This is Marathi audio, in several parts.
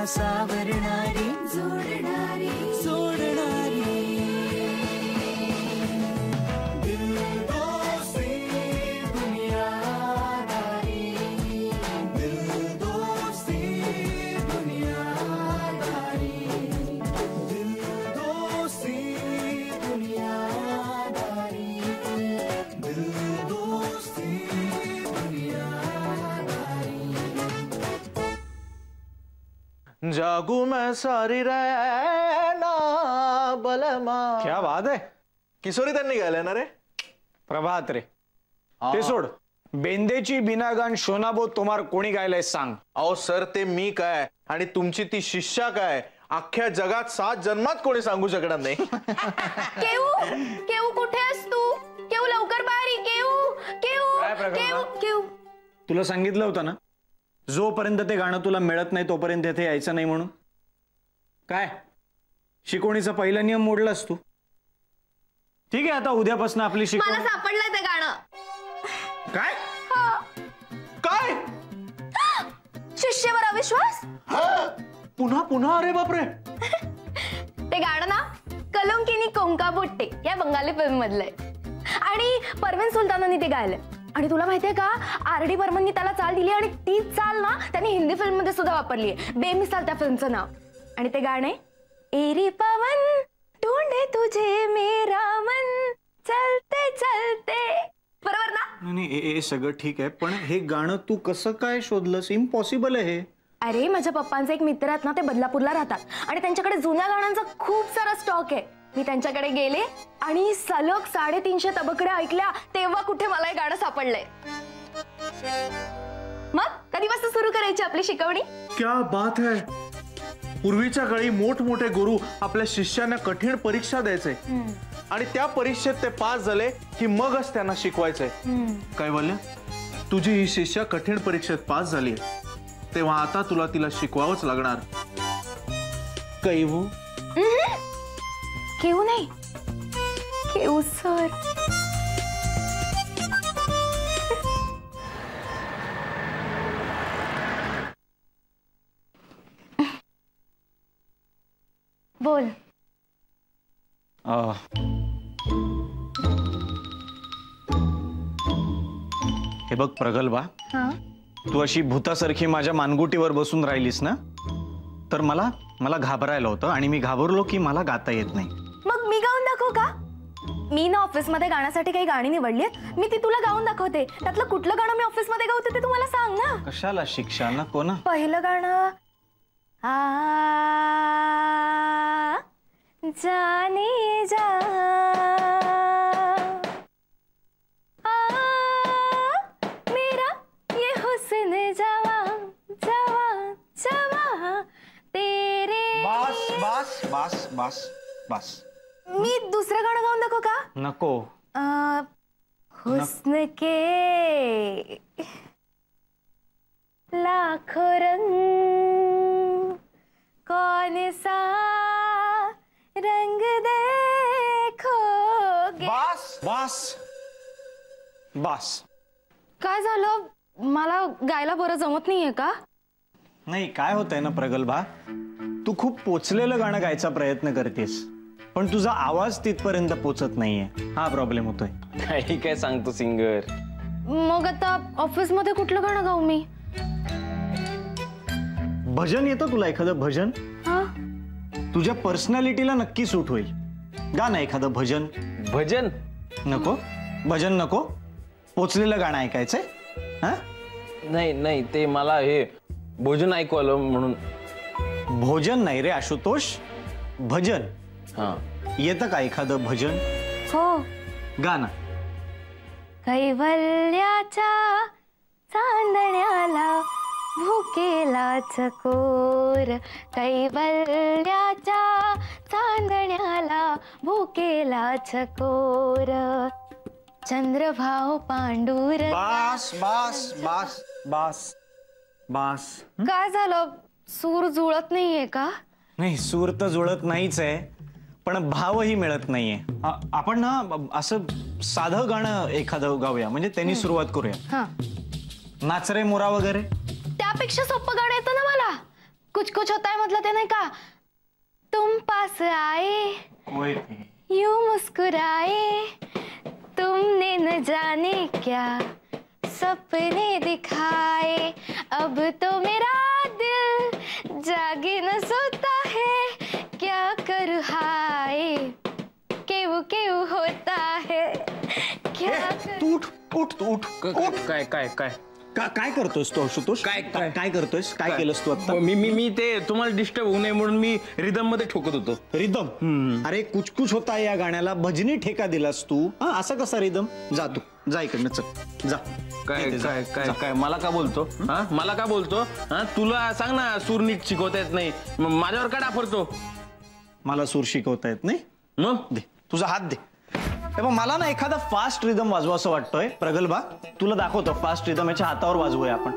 सावरणारी जोडणारी सोडणारी दिलदोस्ती दुनियादारी दिलदोस्ती दुनियादारी दिलदोस्ती दुनियादारी दिलदोस्ती दुनियादारी। जागू मैं सारी रहना बलमा। क्या बात है, किशोरी त्यांनी गायलंय ना रे? प्रभात रे ते सोड, बेंदेची बिनागान शोनाबो तुम्हार कोणी गायलंय सांग? अहो सर, ते मी काय आणि तुमची ती शिष्या काय अख्ख्या जगात 7 जन्मात कोणी सांगू शकणार नाही। केऊ केऊ कुठे आहेस तू? केऊ लवकर बाहेर ये। केऊ केऊ केऊ केऊ तुला सांगितलं होतं ना, जोपर्यंत ते गाणं तुला मिळत नाही तोपर्यंत इथे यायचं नाही म्हणून। काय शिकवणीचा पहिला नियम मोडलास तू? ठीक आहे, आता उद्यापासून आपली मला शिकवण। सापडलंय ते गाणं। काय काय? शिष्यवर अविश्वास? पुन्हा पुन्हा? अरे बापरे। ते गाणं ना कलंकिनी कोंका बुट्टे या बंगाली फिल्म मधलंय आणि परवीन सुलतानांनी ते गायलंय। आणि तुला माहितीये का, आर.डी. बर्मननी त्याला चाल दिली आणि तीच चाल ना त्यांनी हिंदी फिल्म मध्ये सुद्धा वापरली आहे। बेमिसाल त्या फिल्मचं नाव। आणि ते गाणे एरी पवन ढूंढे तुझे मेरा मन चलते चलते, बरोबर ना? नाही हे सगळं ठीक आहे, पण हे गाणं तू कसं काय शोधलंस? इम्पॉसिबल आहे हे। अरे माझ्या पप्पांचे एक मित्र आहेत ना, ते बदलापूरला राहतात आणि त्यांच्याकडे जुन्या गाण्यांचा खूप सारा स्टॉक आहे। मी त्यांच्याकडे गेले आणि सलग 350 तबकड्या ऐकल्या, तेव्हा कुठे मला हे गाणं सापडलंय। मग कधीपासून सुरू करायची आपली शिकवणी? क्या बात है। पूर्वीच्या काळी मोठमोठे गुरु आपल्या शिष्यांना कठीण परीक्षा द्यायचे आणि त्या परीक्षेत ते पास झाले की मगच त्यांना शिकवायचे। कैवल्य, तुझी ही शिष्या कठीण परीक्षेत पास झाली, तेव्हा आता तुला तिला शिकवावंच लागणार। कैवू केऊ नाही, केऊ सर। बोल। हे बघ प्रगल्भा, तू अशी भूतासारखी माझ्या मानगुटीवर बसून राहिलीस ना, तर मला घाबरायला होतं आणि मी घाबरलो की मला गाता येत नाही। मग मी गाऊन दाखवू का? मी ना ऑफिस मध्ये गाण्यासाठी काही गाणी निवडली, मी ती तुला गाऊन दाखवते। त्यातलं कुठलं गाणं मी ऑफिस मध्ये गावते ते तू मला सांग ना। कशाला शिक्षा नको ना? पहिलं गाणं जाने जा मेरा ये हुस्न जवा जवा जवा तेरे। बस बस बस बस बस। मी दुसरं गाणं गाऊन दाखवू का? नको। हुस्न के लाखों रंग कौन सा रंग देखोगे। बस बस बस। काय झालं? मला गायला बरं जमत नाहीये का? नाही, काय होतंय ना प्रगल्भा, तू खूप पोचलेलं गाणं गायचा प्रयत्न करतेस पण तुझा आवाज तिथपर्यंत पोचत नाहीये, हा प्रॉब्लेम होतोय। काही काय सांगतो सिंगर? मग आता ऑफिस मध्ये कुठलं गाणं गाऊ मी? भजन येतं तुला? एखादं भजन तुझ्या पर्सनॅलिटीला नक्की सूट होईल। गा ना एखादं भजन। भजन नको, भजन नको, पोचलेलं गाणं ऐकायचंय। हा नाही नाही, ते मला हे भोजन ऐकू आलं म्हणून। भोजन नाही रे आशुतोष, भजन। हा, येतं का एखादं भजन? हो, गा ना। कैवल्याच्या चांदण्याला भुकेला चकोर, कैवल्याच्या चांदण्याला भुकेला चकोर, चंद्रभाव पांडुर। बस बस बस बस बस। काय झालं? सूर जुळत नाहीये का? नाही, सूर तर जुळत नाहीच आहे, पण भावही मिळत नाहीये। आपण ना असं साधं गाणं एखादं गाऊया, म्हणजे त्यांनी सुरुवात करूया। नाच रे मोरा वगैरे। त्यापेक्षा सोपं गाणं येतं ना मला। कुछ कुछ होता है मतलब ते नाही का, तुम पास आए यूं मुस्कुराए, तुमने न जाने क्या सपने दिखाए, अब तो मेरा दिल जागे न सोता है, क्या करूँ हाय केव होता है, क्या तू उठ उठ तू उठ उठ. काय काय काय काय करतोयस तू आशुतोष? काय करतोयस? काय केलंस तू आता? मी ते तुम्हाला डिस्टर्ब होऊ नये म्हणून मी रिदम मध्ये ठोकत होतो. रिदम? अरे कुछ कुछ होता है या गाण्याला भजनी ठेका दिलास तू. हा असा कसा रिदम? जा तू जा इकडनं, चल जा. काय काय काय काय मला का बोलतो? हा मला का बोलतो? हा तुला सांग ना, सूर नीट शिकवता येत नाही, माझ्यावर का डाफरतो? मला सूर शिकवता येत नाही? मग दे तुझा हात दे. तेव्हा मला ना एखादा फास्ट रिदम वाजवा असं वाटतोय. प्रगल्भा तुला दाखवतो फास्ट रिदम, याच्या हातावर वाजवूया आपण.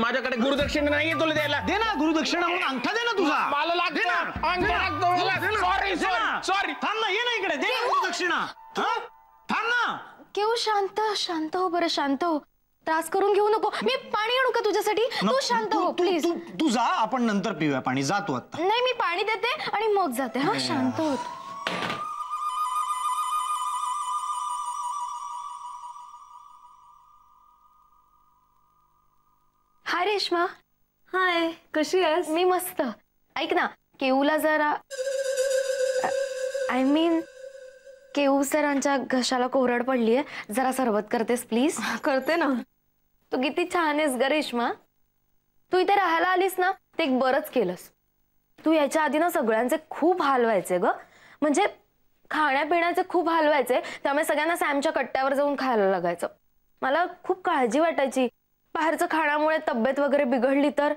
माझ्याकडे गुरुदक्षिणा नाहीये तुला द्यायला. दे ना गुरुदक्षिणा म्हणून अंगठा दे ना तुझा. मला लागतो. Sorry sorry. थांब ना, ये ना इकडे, दे ना गुरुदक्षिणा. थांब ना. केव शांत शांत हो बरं, शांत हो. त्रास करून घेऊ नको. मी पाणी आणू का तुझ्यासाठी? तू शांत हो प्लीज. तू जा, आपण नंतर पिऊया पाणी. जा तू आता. नाही मी पाणी देते आणि मग जाते. हा शांत हो. हाय रेश्मा. हाय, कशी आहेस? मी मस्त. ऐक ना, केऊला जरा आय मीन केऊ सरांच्या घशाला कोरड पडलीये, जरा सरबत करतेस प्लीज? करते ना. तू किती छान आहेस ग रेश्मा. तू इथे राहायला आलीस ना, ते एक बरंच केलंस. तू याच्या आधी ना सगळ्यांचे खूप हाल व्हायचे ग, म्हणजे खाण्यापिण्याचे खूप हाल व्हायचे. त्यामुळे सगळ्यांना सॅमच्या कट्ट्यावर जाऊन खायला लागायचं. मला खूप काळजी वाटायची, बाहेरचं खाण्यामुळे तब्येत वगैरे बिघडली तर.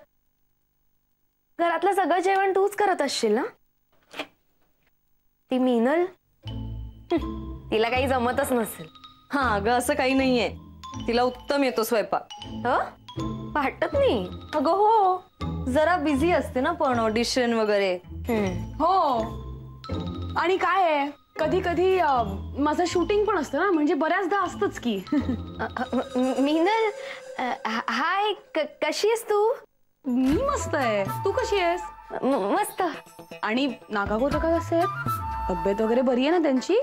घरातलं सगळं जेवण तूच करत असशील ना? ती मीनल तिला काही जमतच नसेल. हा अगं, असं काही नाहीये, तिला उत्तम येतो स्वयंपाक. वाटत नाही. अगं हो, जरा बिझी असते ना पण ऑडिशन वगैरे. हो, आणि काय आहे, कधी कधी माझं शूटिंग पण असतं ना, म्हणजे बऱ्याचदा असतंच की. मीनल हाय, कशी आहेस तू? मी मस्त आहे, तू कशी आहेस? मस्त. आणि नागागोचा का कसे आहेत? तब्येत वगैरे बरी आहे ना त्यांची?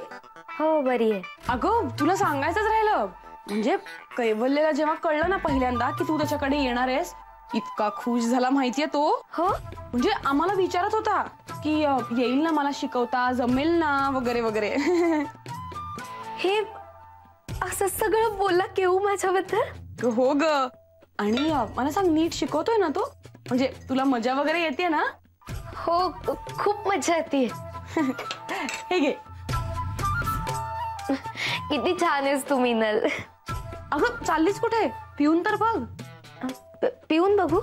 हो बरी आहे. अगं तुला सांगायचंच राहिलं, म्हणजे कैवल्यला जेव्हा कळलं ना पहिल्यांदा की तू त्याच्याकडे येणार आहेस, इतका खुश झाला माहितीये तो. हो, म्हणजे आम्हाला विचारत होता की येईल ना मला शिकवता, जमेल ना वगैरे वगैरे. हे असं सगळं बोलला केऊ माझ्याबद्दल? हो ग. आणि मला सांग, नीट शिकवतोय ना तो? म्हणजे तुला मजा वगैरे येते ना? हो, खूप मजा येते. हे घे. किती छान आहेस तू मीनल. अगं चाललीस कुठे? पिऊन तर बघ. पिऊन बघू?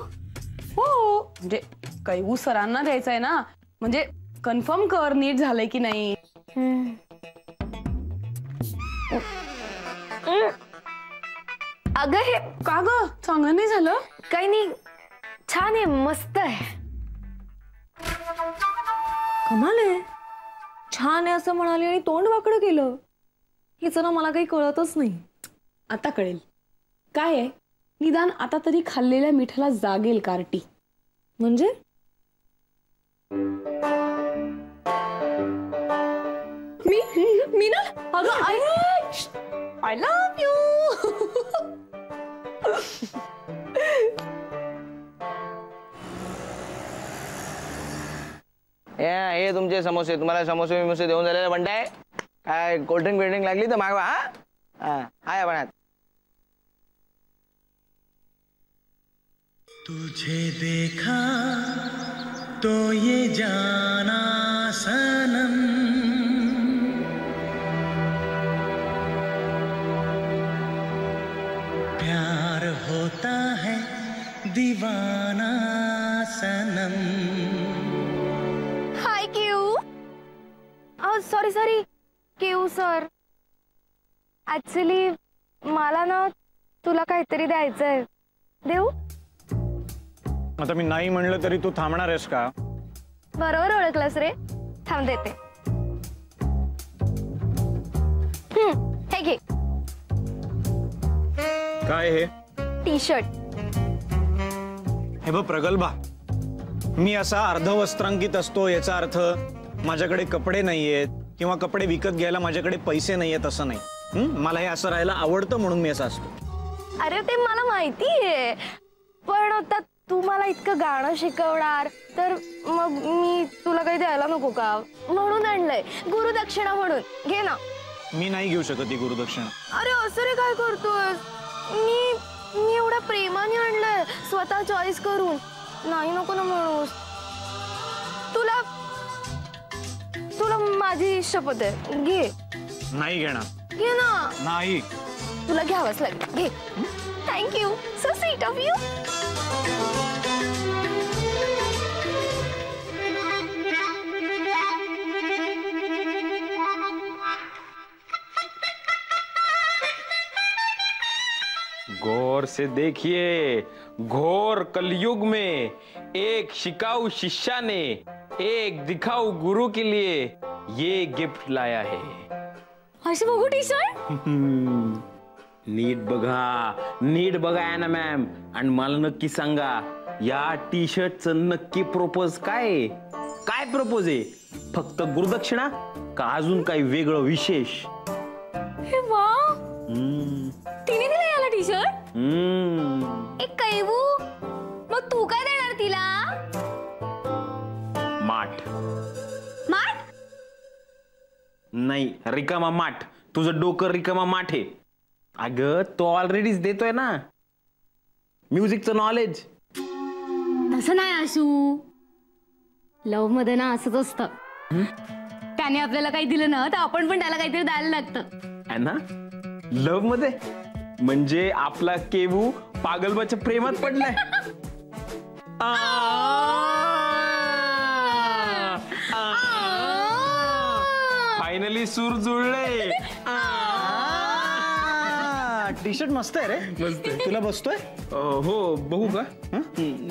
हो, म्हणजे कैवू सरांना द्यायचंय ना, म्हणजे कन्फर्म कर नीट झालंय की नाही. अगं हे का ग, चांगलं नाही झालं? काही नाही, छान आहे, मस्त आहे. कमाल आहे, छान आहे असं म्हणाली आणि तोंड वाकडं केलं. हिचं ना मला काही कळतच नाही. आता कळेल. काय आहे, निदान आता तरी खाल्लेल्या मिठाला जागेल कार्टी. म्हणजे मी ना, अगं आय लव्ह यू. हे तुमचे समोसे, तुम्हाला समोसे विमोसे देऊन झालेले म्हणताय. काय कोल्ड्रिंक बिल्ड्रिंक लागली तर मागवा. हा हाय आपण. तुझे देखा तो ये जाना सनम, प्यार होता है दीवाना सनम. हाय केऊ. सॉरी केऊ सर, ऍक्च्युली मला ना तुला काहीतरी द्यायचंय. देऊ? आता मी नाही म्हणलं तरी तू थांबणार आहेस का? बरोबर ओळखलंस रे. थांब देते. हे घे. काय हे? T shirt. हे बघ प्रगल्भा, मी असा अर्धवस्त्रांकित असतो याचा अर्थ माझ्याकडे कपडे नाहीयेत किंवा कपडे विकत घ्यायला माझ्याकडे पैसे नाहीयेत असं नाही. मला हे असं राहायला आवडतं म्हणून मी असं असतो. अरे ते मला माहितीये, पण आता तू मला इतकं गाणं शिकवणार तर मग मी तुला काही द्यायला नको का, म्हणून आणलंय गुरुदक्षिणा म्हणून. घे ना. मी नाही घेऊ शकत ती गुरुदक्षिणा. अरे असं रे काय करतोय, मी मी एवढ्या प्रेमाने आणलंय स्वतः चॉईस करून. नाही नको ना म्हणूस. तुला तुला माझी शपथ आहे, घे. नाही घेणार. घे ना. नाही. तुला घ्यावंच लागेल. घे. Thank you. So sweet of you. गौर से देखिए, घोर कलयुग में एक शिकाऊ शिष्या ने एक दिखाऊ गुरु के लिए ये गिफ्ट लाया है. अशी बघू टी शर्ट. नीट बघा ना मॅम, आणि मला नक्की सांगा या टी शर्टचं नक्की प्रपोज काय प्रपोज आहे? फक्त गुरुदक्षिणा का अजून काही वेगळं विशेष? हे वा, तिने दिला याला टी शर्ट. एक कैवू, मग तू काय देणार तिला? माठ. माठ? नाही, रिकामा माठ. तुझं डोकं रिकामा माठ आहे. अगं तो ऑलरेडीच देतोय ना म्युझिकचं नॉलेज. तसं नाही आशू, लव्ह मध्ये ना असंच असतं. त्याने आपल्याला काही दिलं ना तर आपण पण त्याला काहीतरी द्यायला लागतं. आहे ना लव्ह मध्ये. म्हणजे आपला केवू पागलबाच्या प्रेमात पडलाय. फायनली सूर जुळले. टी शर्ट मस्त आहे रे. मस्त आहे. तुला बसतोय? हो, बघू का?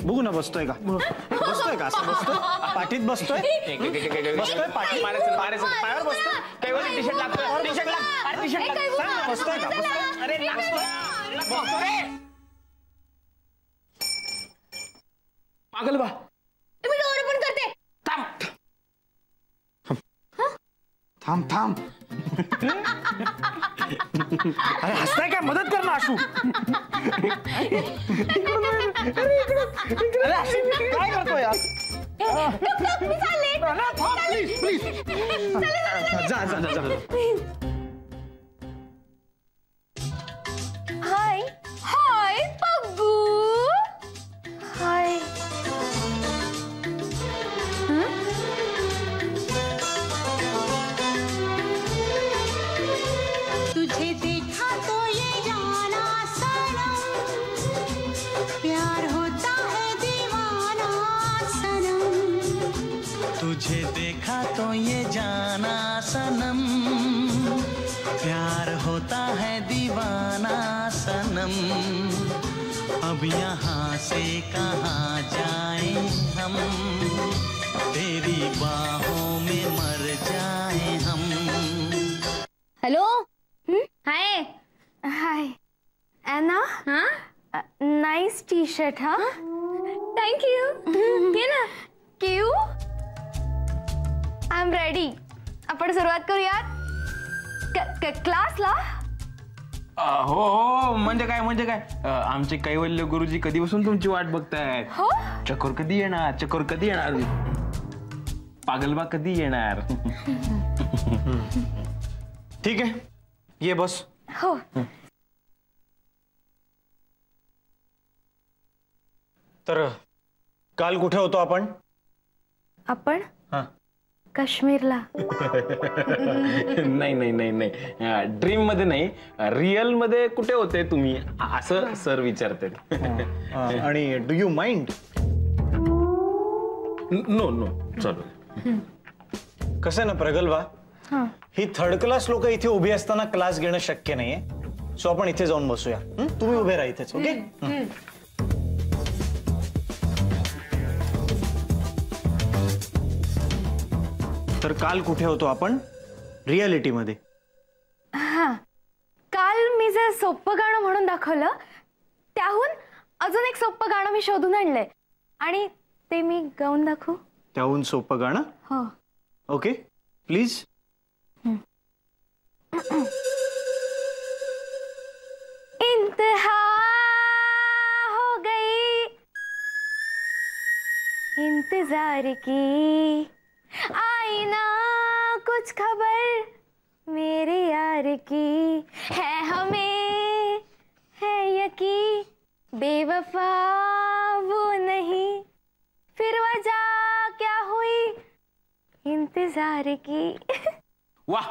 बघू ना. बसतोय का? बसतोय का? असं बसतोय? पाठीत बसतोय? बसतोय पाठीत? पायावर बसतोय? कैवली टी शर्ट लागतोय. टी शर्ट लाग. टी शर्ट लाग. बसतोय का? बसतोय? अरे पागलबा, मी डोर पण करते. थांब थांब. अरे हसताय काय? मदत कर ना आशू. अरे आशू काय करतोय यार? जा जा जा. हाय हाय पग्गू. हाय. तुझे देखा तो ये जाना सनम, प्यार होता है दीवाना सनम. तुझे देखा तो ये जाना सनम, प्यार होता है दीवाना सनम. अब यहाँ से कहाँ जाएं हम, तेरी बाहों में मर जाएं हम. Hello. Hi hi. Anna. Nice T shirt. हा, थँक्यू. घे ना. क्यू. I am ready. आपण सुरुवात करूयात क्लासला. हो, म्हणजे काय आमचे कैवल्य गुरुजी कधीपासून तुमची वाट बघतायत. हो. चकोर कधी येणार? पागलबा कधी येणार? ठीक आहे, ये बस. हो. तर काल कुठे होतो आपण? आपण काश्मीरला. नाही, ड्रीम मध्ये नाही, रिअल मध्ये कुठे होते तुम्ही असं सर विचारते. आणि डू यू माइंड? नो चलो. कसं ना प्रगल्भा, ही थर्ड क्लास लोक इथे उभी असताना क्लास घेणं शक्य नाहीये. सो आपण इथे जाऊन बसूया. तुम्ही उभे राहा इथेच. ओके. तर काल कुठे होतो आपण? रियालिटी मध्ये. हा, काल मी जे सोप्पं गाणं म्हणून दाखवलं त्याहून अजून एक सोप्पं गाणं मी शोधून आणलंय. आणि ते मी गाऊन दाखवू? त्याहून सोपं गाणं? हो. Okay please. इंतहा हो गई इंतजार की, आई ना कुछ खबर मेरे यार की, है हमें है यकीन बेवफा वो नहीं, फिर वजह क्या हुई इंतजार की. वाह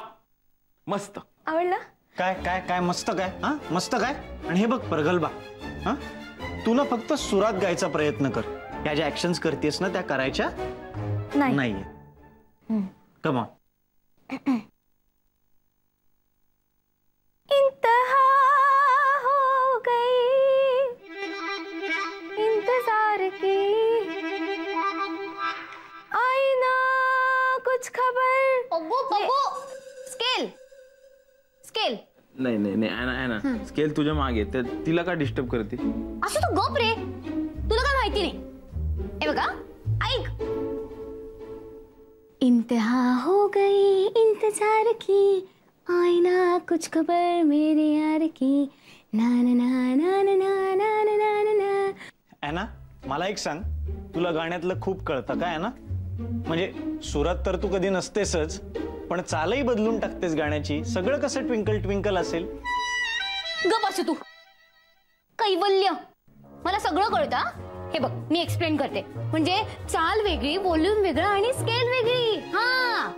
मस्त. आवडलं? काय काय काय मस्त काय हा मस्त काय. आणि हे बघ प्रगल्भा, हा तू ना फक्त सुरात गायचा प्रयत्न कर. या ज्या ऍक्शन्स करतेस ना त्या करायच्या नाहीये. Come on. इंतहा हो गई इंतजार की, आई ना कुछ खबर. बघू बघू. Scale scale. नाही नाही नाही ॲना स्केल तुझ्या मागे, तिला का डिस्टर्ब करते? असं तू गप रे, तुला काय माहिती नाही. हे बघा ऐक. इंतहा हो गई इंतजार की, आईना कुछ खबर मेरे यार की, ना ना ना ना ना ना ना ना ना ना. ॲना मला एक सांग, तुला गाण्यातलं खूप कळतं काय ना? म्हणजे सुरात तर तू कधी नसतेसच, पण चालही बदलून टाकतेस गाण्याची. सगळं कसं ट्विंकल ट्विंकल असेल? गप असू तू. कैवल्य मला सगळं कळतं. हे बघ मी एक्सप्लेन करते. म्हणजे चाल वेगळी, व्हॉल्यूम वेगळं आणि स्केल वेगळी. हा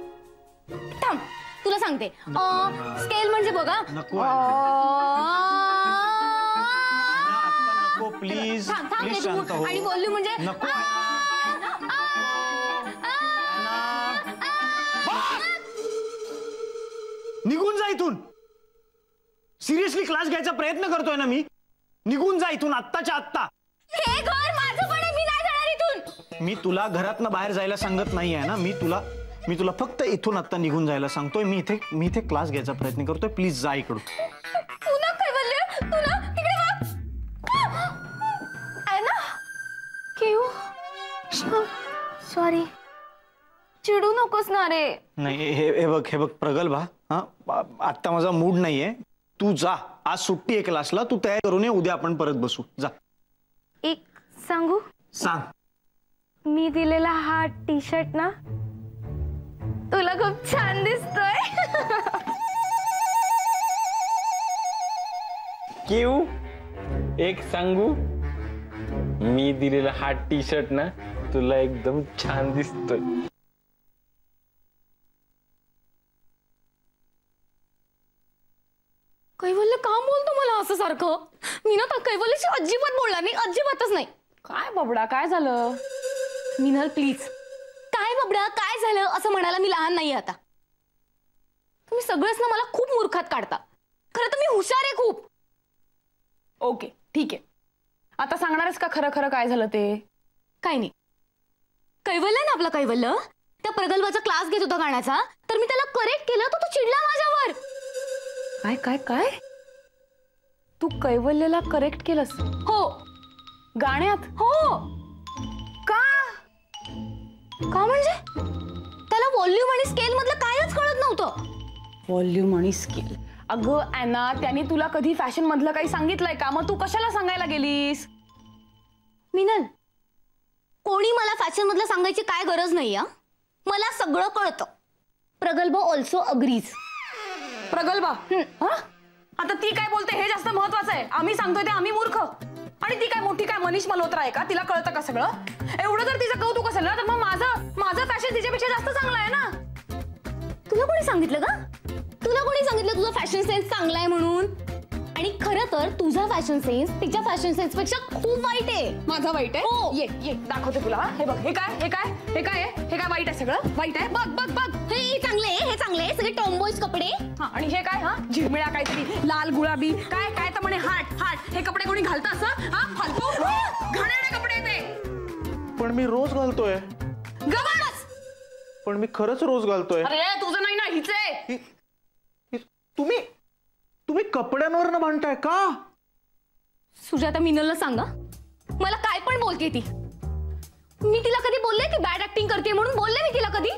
थांब तुला सांगते. स्केल म्हणजे बघा. नको नको प्लीज प्लीज शांत हो. आणि व्हॉल्यूम म्हणजे नको. निघून जा इथून. सिरियसली क्लास घ्यायचा प्रयत्न करतोय ना मी. निघून जा इथून आत्ताच्या आत्ता. हे घर माझं पण आहे, मी नाही जाणार इथून. मी तुला घरातनं बाहेर जायला सांगत नाही आहे ना. मी तुला फक्त इथून आत्ता निघून जायला सांगतोय. मी इथे क्लास घ्यायचा प्रयत्न करतोय. प्लीज जा इकडून. तुला कैवल्य तुला इकडे बघ. आहे ना केव. सॉरी. चिडू नकोस ना रे. नाही हे बघ प्रगल्भा, हा आत्ता माझा मूड नाहीये. तू जा. आज सुट्टी आहे क्लासला. तू तयार करून ये. उद्या आपण परत बसू. जा. एक सांगू? सांग. मी दिलेला हा टी शर्ट ना तुला खूप छान दिसतोय. केऊ एक सांगू, मी दिलेला हा टी शर्ट ना तुला एकदम छान दिसतोय. कैवल्य का बोलतो मला असं सारखं? मी ना कैवल्यशी अजिबात बोलणार नाही, अजिबातच नाही. काय बबडा काय झालं? मिनल प्लीज. काय बबडा काय झालं असं म्हणायला मी लहान नाही आता. तुम्ही सगळेच ना मला खूप मूर्खात काढता. खरं तर मी हुशार आहे खूप. ओके ठीक आहे. आता सांगणारच का खरं खरं काय झालं ते? काय नाही. कैवल्य ना आपला कैवल्य त्या प्रगल्भाचा क्लास घेत होता गाण्याचा, तर मी त्याला करेक्ट केलं तर तो चिडला माझ्यावर. काय काय काय? तू कैवल्यला करेक्ट केलंस? हो. गाण्यात? हो. का? का म्हणजे त्याला व्हॉल्यूम आणि स्केल मधलं कायच कळत नव्हतं. व्हॉल्यूम आणि स्केल. अगं ॲना, त्यांनी तुला कधी फॅशन मधलं काही सांगितलंय का? मग तू कशाला सांगायला गेलीस? मिनल, कोणी मला फॅशन मधलं सांगायची काय गरज नाही. मला सगळं कळतं. प्रगल्भ ऑल्सो अग्रीज. प्रगल्भा? आता ती काय बोलते हे जास्त महत्वाचं आहे. आम्ही सांगतोय ते आम्ही मूर्ख. आणि ती काय मोठी काय मनीष मल्होत्रा आहे का? तिला कळतं का सगळं? एवढं जर तिचं कौतुक असेल ना तर मग माझं फॅशन तिच्यापेक्षा जास्त चांगलं आहे ना. तुला कोणी सांगितलं का? तुला कोणी सांगितलं तुझा फॅशन सेन्स चांगला आहे म्हणून? आणि खरं तर तुझा फॅशन सेन्स तिच्या फॅशन सेन्स पेक्षा खूप वाईट आहे. माझा वाईट आहे? हो. ये दाखवते तुला. हे बघ. हे काय वाईट आहे? सगळं वाईट आहे. बघ. हे चांगले आहे सगळे टॉमबॉयज कपडे. आणि हे काय? झिरमिळा काहीतरी लाल गुलाबी काय तर म्हणे हाट. हे कपडे कोणी घालतं असं? फालतू घाणेरडे कपडे ते. पण मी रोज घालतोय. गबस. पण मी खरंच रोज घालतोय. अरे तुझं नाही ना, हिच आहे. तुम्ही कपड्यांवर भांडताय का? सुजाता, मिनलला सांगा मला काय पण बोलते ती. मी तिला कधी बोलले की बॅड ऍक्टिंग करते म्हणून? बोलले मी तिला कधी?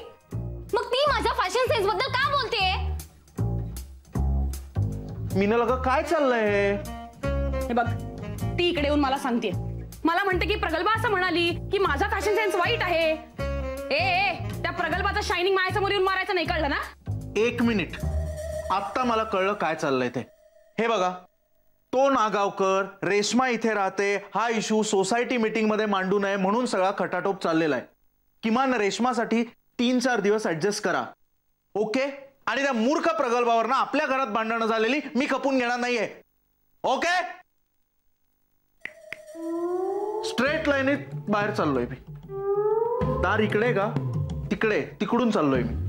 मग ती माझ्या फॅशन सेन्स बद्दल का बोलतेय? मीनल अगं काय चाललंय? हे बघ, ती इकडे येऊन मला सांगते, मला म्हणते की प्रगल्भा असं म्हणाली की माझा फॅशन सेन्स वाईट आहे. ए त्या प्रगल्भाचा शायनिंग माझ्यासमोर येऊन मारायचं नाही, कळलं ना? 1 मिनिट, आत्ता मला कळलं काय चाललंय ते. हे बघा, तो नागावकर रेश्मा इथे राहते हा इश्यू सोसायटी मीटिंग मध्ये मांडू नये म्हणून सगळा खटाटोप चाललेला आहे. किमान रेश्मासाठी 3-4 दिवस ऍडजस्ट करा, ओके? आणि त्या मूर्ख प्रगल्भावर ना आपल्या घरात भांडणं झालेली मी खपून घेणार नाहीये, ओके? स्ट्रेट लाईनीत बाहेर चाललोय मी. दार इकडे का तिकडे, तिकडून चाललोय मी.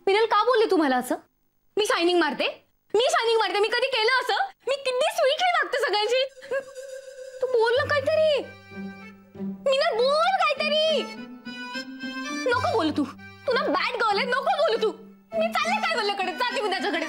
मिनल का बोलली तू मला असं? मी शायनिंग मारते? मी कधी केलं असं? मी किती स्वीटली वागते सगळ्यांची. तू बोल ना काहीतरी. मिनल बोल काहीतरी. नको बोलू तू ना बॅड गर्ल आहे, नको बोलू तू. मी चालले काय बोलल्याकडे, जाते मी त्याच्याकडे.